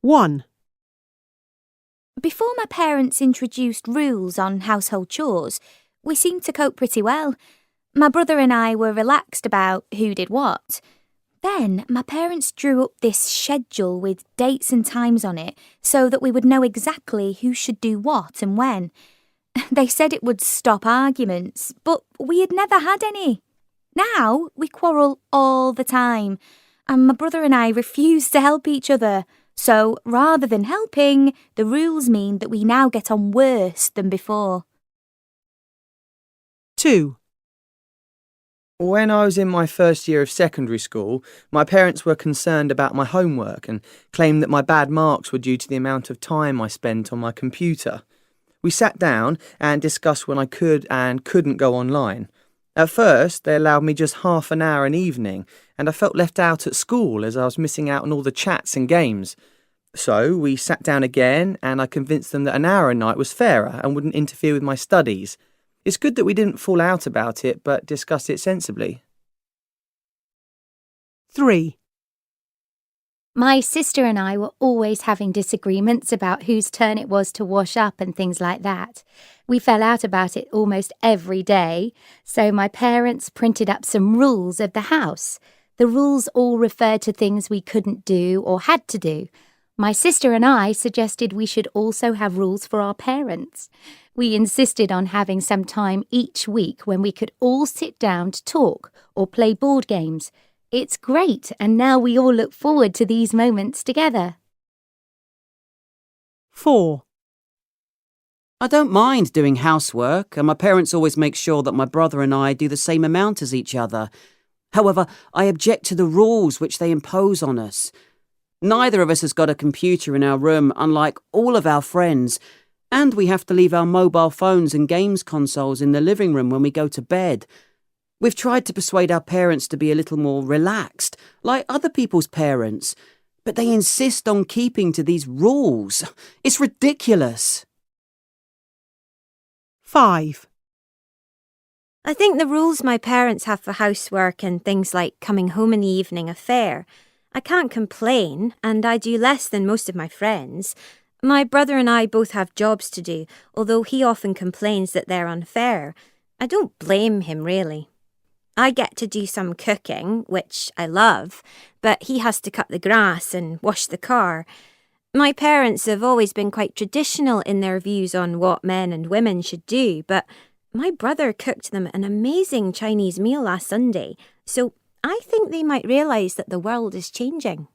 1. Before my parents introduced rules on household chores, we seemed to cope pretty well. My brother and I were relaxed about who did what. Then my parents drew up this schedule with dates and times on it so that we would know exactly who should do what and when. They said it would stop arguments, but we had never had any. Now we quarrel all the time, and my brother and I refuse to help each other. So rather than helping, the rules mean that we now get on worse than before. 2. When I was in my first year of secondary school, my parents were concerned about my homework and claimed that my bad marks were due to the amount of time I spent on my computer. We sat down and discussed when I could and couldn't go online. At first, they allowed me just half an hour an evening, and I felt left out at school as I was missing out on all the chats and games. So we sat down again, and I convinced them that an hour a night was fairer and wouldn't interfere with my studies. It's good that we didn't fall out about it, but discussed it sensibly. 3. My sister and I were always having disagreements about whose turn it was to wash up and things like that. We fell out about it almost every day, so my parents printed up some rules of the house. The rules all referred to things we couldn't do or had to do. My sister and I suggested we should also have rules for our parents. We insisted on having some time each week when we could all sit down to talk or play board games. It's great, and now we all look forward to these moments together. 4. I don't mind doing housework, and my parents always make sure that my brother and I do the same amount as each other. However, I object to the rules which they impose on us. Neither of us has got a computer in our room, unlike all of our friends, and we have to leave our mobile phones and games consoles in the living room when we go to bed. We've tried to persuade our parents to be a little more relaxed, like other people's parents, but they insist on keeping to these rules. It's ridiculous. 5. I think the rules my parents have for housework and things like coming home in the evening are fair. I can't complain, and I do less than most of my friends. My brother and I both have jobs to do, although he often complains that they're unfair. I don't blame him, really. I get to do some cooking, which I love, but he has to cut the grass and wash the car. My parents have always been quite traditional in their views on what men and women should do, but my brother cooked them an amazing Chinese meal last Sunday, so I think they might realise that the world is changing.